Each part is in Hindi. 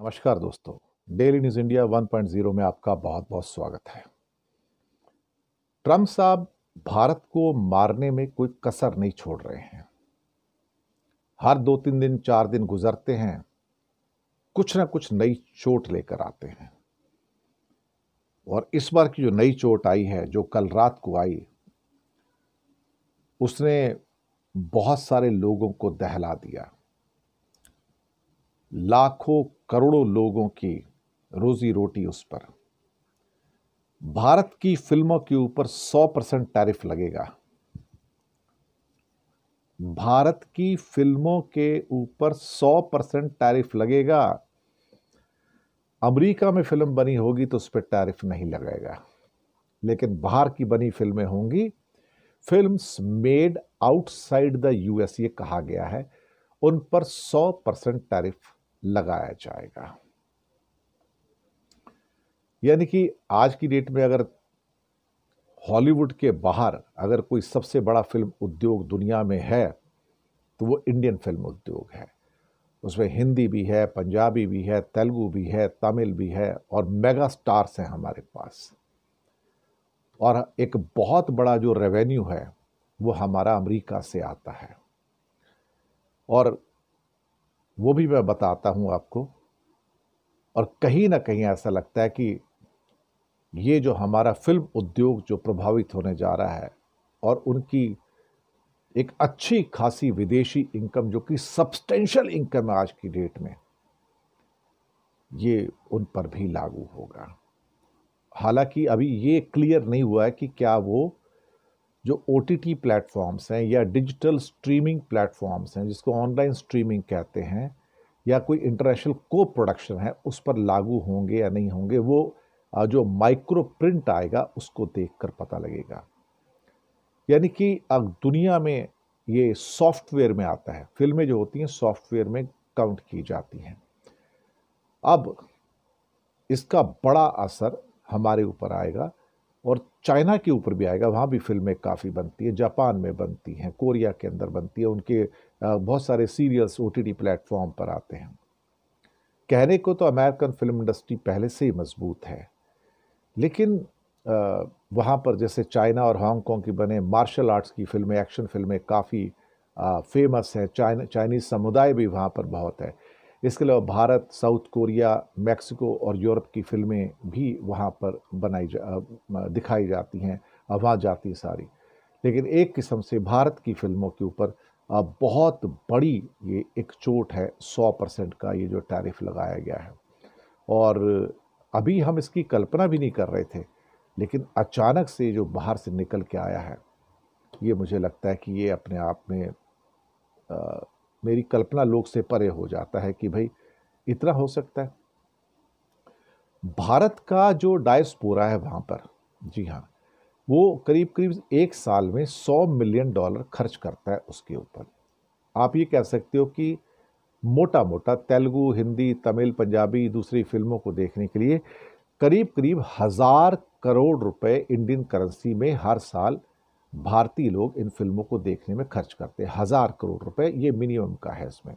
नमस्कार दोस्तों। डेली न्यूज़ इंडिया 1.0 में आपका बहुत बहुत स्वागत है। ट्रंप साहब भारत को मारने में कोई कसर नहीं छोड़ रहे हैं। हर 2-3 दिन 4 दिन गुजरते हैं, कुछ ना कुछ नई चोट लेकर आते हैं। और इस बार की जो नई चोट आई है, जो कल रात को आई, उसने बहुत सारे लोगों को दहला दिया। लाखों करोड़ों लोगों की रोजी रोटी उस पर। भारत की फिल्मों के ऊपर 100% टैरिफ लगेगा। भारत की फिल्मों के ऊपर 100% टैरिफ लगेगा। अमेरिका में फिल्म बनी होगी तो उस पर टैरिफ नहीं लगेगा, लेकिन बाहर की बनी फिल्में होंगी, films made outside the US, ये कहा गया है, उन पर 100% टैरिफ लगाया जाएगा। यानी कि आज की डेट में अगर हॉलीवुड के बाहर अगर कोई सबसे बड़ा फिल्म उद्योग दुनिया में है तो वो इंडियन फिल्म उद्योग है। उसमें हिंदी भी है, पंजाबी भी है, तेलुगु भी है, तमिल भी है और मेगा स्टार्स हैं हमारे पास। और एक बहुत बड़ा जो रेवेन्यू है वो हमारा अमेरिका से आता है, और वो भी मैं बताता हूं आपको। और कहीं ना कहीं ऐसा लगता है कि ये जो हमारा फिल्म उद्योग जो प्रभावित होने जा रहा है, और उनकी एक अच्छी खासी विदेशी इनकम जो कि सब्सटेंशियल इनकम है आज की डेट में, ये उन पर भी लागू होगा। हालांकि अभी ये क्लियर नहीं हुआ है कि क्या वो जो ओटीटी प्लेटफॉर्म्स हैं या डिजिटल स्ट्रीमिंग प्लेटफॉर्म्स हैं, जिसको ऑनलाइन स्ट्रीमिंग कहते हैं, या कोई इंटरनेशनल को प्रोडक्शन है, उस पर लागू होंगे या नहीं होंगे। वो जो माइक्रो प्रिंट आएगा उसको देखकर पता लगेगा। यानी कि अब दुनिया में ये सॉफ्टवेयर में आता है, फिल्में जो होती हैं सॉफ्टवेयर में काउंट की जाती हैं। अब इसका बड़ा असर हमारे ऊपर आएगा और चाइना के ऊपर भी आएगा। वहाँ भी फिल्में काफ़ी बनती है, जापान में बनती हैं, कोरिया के अंदर बनती है, उनके बहुत सारे सीरियल्स ओटीटी प्लेटफॉर्म पर आते हैं। कहने को तो अमेरिकन फिल्म इंडस्ट्री पहले से ही मजबूत है, लेकिन वहाँ पर जैसे चाइना और हांगकांग की बने मार्शल आर्ट्स की फिल्में, एक्शन फिल्में काफ़ी फेमस है। चाइनीज़ समुदाय भी वहाँ पर बहुत है। इसके अलावा भारत, साउथ कोरिया, मैक्सिको और यूरोप की फिल्में भी वहाँ पर दिखाई जाती हैं, वहाँ जाती सारी। लेकिन एक किस्म से भारत की फिल्मों के ऊपर बहुत बड़ी ये एक चोट है, 100% का ये जो टैरिफ लगाया गया है। और अभी हम इसकी कल्पना भी नहीं कर रहे थे, लेकिन अचानक से जो बाहर से निकल के आया है, ये मुझे लगता है कि ये अपने आप में मेरी कल्पना लोग से परे हो जाता है कि भाई इतना हो सकता है। भारत का जो डायस्पोरा है वहाँ पर, जी हाँ, वो करीब करीब एक साल में $100 मिलियन खर्च करता है उसके ऊपर। आप ये कह सकते हो कि मोटा मोटा तेलुगु, हिंदी, तमिल, पंजाबी दूसरी फिल्मों को देखने के लिए करीब करीब 1,000 करोड़ रुपए इंडियन करेंसी में हर साल भारतीय लोग इन फिल्मों को देखने में खर्च करते हैं। 1,000 करोड़ रुपए ये मिनिमम का है इसमें।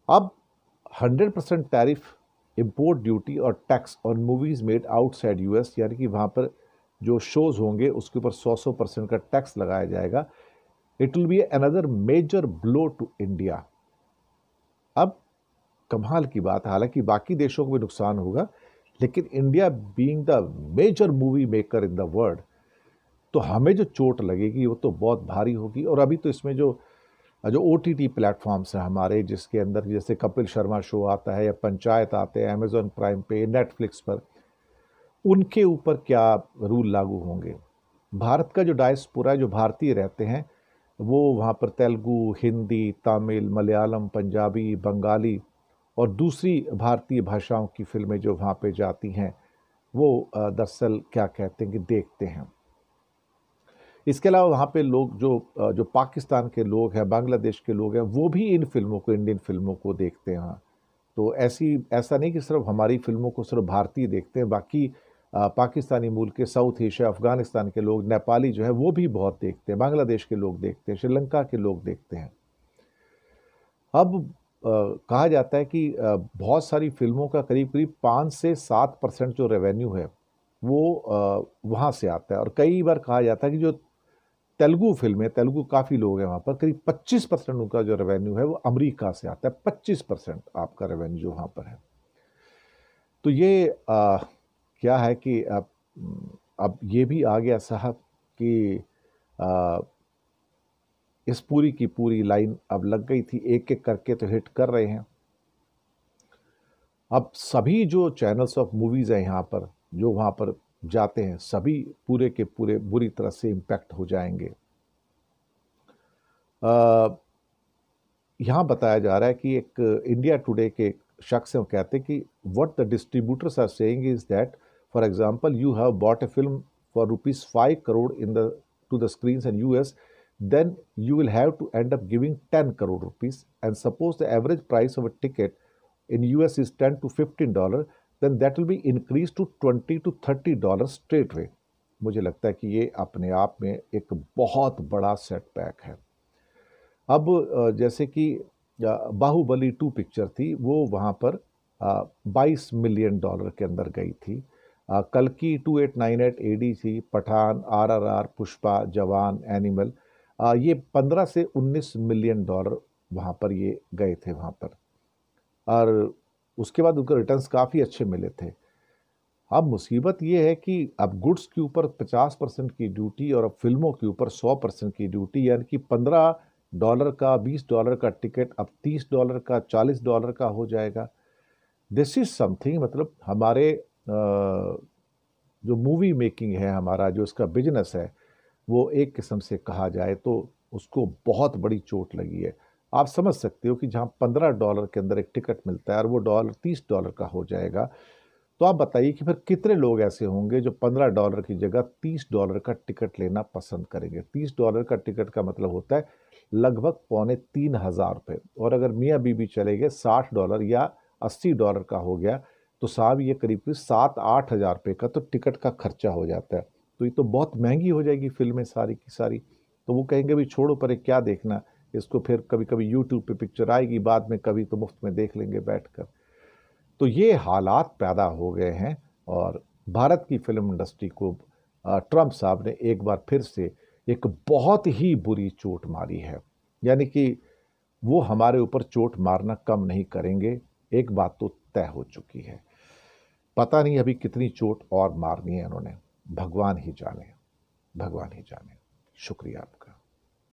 अब 100% टैरिफ, इंपोर्ट ड्यूटी और tax on movies made outside US, यानी कि वहां पर जो शोज होंगे उसके ऊपर 100% का टैक्स लगाया जाएगा। It will be another major blow to India. अब कमाल की बात है, हालांकि बाकी देशों को भी नुकसान होगा, लेकिन India being the major movie maker in the world, तो हमें जो चोट लगेगी वो तो बहुत भारी होगी। और अभी तो इसमें जो जो ओटीटी प्लेटफॉर्म्स हैं हमारे, जिसके अंदर जैसे कपिल शर्मा शो आता है या पंचायत आते हैं अमेजॉन प्राइम पे, नेटफ्लिक्स पर, उनके ऊपर क्या रूल लागू होंगे। भारत का जो डायस्पोरा, जो भारतीय रहते हैं, वो वहाँ पर तेलुगु, हिंदी, तमिल, मलयालम, पंजाबी, बंगाली और दूसरी भारतीय भाषाओं की फिल्में जो वहाँ पे जाती हैं, वो दरअसल क्या कहते हैं कि देखते हैं। इसके अलावा वहाँ पे लोग जो पाकिस्तान के लोग हैं, बांग्लादेश के लोग हैं, वो भी इन फिल्मों को, इंडियन फिल्मों को देखते हैं। तो ऐसा नहीं कि सिर्फ हमारी फिल्मों को सिर्फ भारतीय देखते हैं, बाकी पाकिस्तानी मूल के, साउथ एशिया, अफगानिस्तान के लोग, नेपाली जो है वो भी बहुत देखते हैं, बांग्लादेश के लोग देखते हैं, श्रीलंका के लोग देखते हैं। अब कहा जाता है कि बहुत सारी फिल्मों का करीब करीब 5 से 7% जो रेवेन्यू है वो वहाँ से आता है। और कई बार कहा जाता है कि जो तेलुगु फिल्में, तेलुगु काफ़ी लोग हैं वहाँ पर, करीब 25% उनका जो रेवेन्यू है वो अमेरिका से आता है। 25% आपका रेवेन्यू जो वहाँ पर है। तो ये क्या है कि अब ये भी आ गया साहब कि आ, इस पूरी की पूरी लाइन अब लग गई थी, एक एक करके तो हिट कर रहे हैं। अब सभी जो चैनल्स ऑफ मूवीज़ हैं यहाँ पर, जो वहाँ पर जाते हैं, सभी पूरे के पूरे बुरी तरह से इम्पैक्ट हो जाएंगे। यहाँ बताया जा रहा है कि एक इंडिया टुडे के एक शख्स हैं, वो कहते हैं कि what the distributors are saying is that for example you have bought a film for ₹5 crore in the to the screens in US, then you will have to end up giving 10 crore rupees. And suppose the average price of a ticket in US is $10 to $15, then that will be increased to $20 to $30 straight away. मुझे लगता है कि ये अपने आप में एक बहुत बड़ा सेटबैक है। अब जैसे कि बाहुबली 2 पिक्चर थी, वो वहाँ पर $22 मिलियन के अंदर गई थी। कल की 2898 एडी थी, पठान, आरआरआर, पुष्पा, जवान, एनिमल, ये 15 से 19 मिलियन डॉलर वहाँ पर ये गए थे वहाँ पर। और उसके बाद उनके रिटर्न्स काफ़ी अच्छे मिले थे। अब मुसीबत ये है कि अब गुड्स के ऊपर 50% की ड्यूटी और अब फिल्मों के ऊपर 100% की ड्यूटी, यानी कि $15 का, $20 का टिकट अब $30 का, $40 का हो जाएगा। दिस इज समथिंग, मतलब हमारे जो मूवी मेकिंग है, हमारा जो इसका बिजनेस है, वो एक किस्म से कहा जाए तो उसको बहुत बड़ी चोट लगी है। आप समझ सकते हो कि जहाँ $15 के अंदर एक टिकट मिलता है और वो डॉलर $30 का हो जाएगा, तो आप बताइए कि फिर कितने लोग ऐसे होंगे जो $15 की जगह $30 का टिकट लेना पसंद करेंगे। $30 का टिकट का मतलब होता है लगभग ₹2,300। और अगर मियाँ बीबी चले गए $60 या $80 का हो गया, तो साहब ये करीब करीब 7-8 हज़ार रुपये का तो टिकट का खर्चा हो जाता है। तो ये तो बहुत महंगी हो जाएगी फिल्में सारी की सारी। तो वो कहेंगे भी छोड़ो पर क्या देखना, इसको फिर कभी कभी यूट्यूब पे पिक्चर आएगी बाद में, कभी तो मुफ्त में देख लेंगे बैठकर। तो ये हालात पैदा हो गए हैं और भारत की फिल्म इंडस्ट्री को ट्रंप साहब ने एक बार फिर से एक बहुत ही बुरी चोट मारी है। यानी कि वो हमारे ऊपर चोट मारना कम नहीं करेंगे, एक बात तो तय हो चुकी है। पता नहीं अभी कितनी चोट और मारनी है उन्होंने, भगवान ही जाने, भगवान ही जाने। शुक्रिया आपका।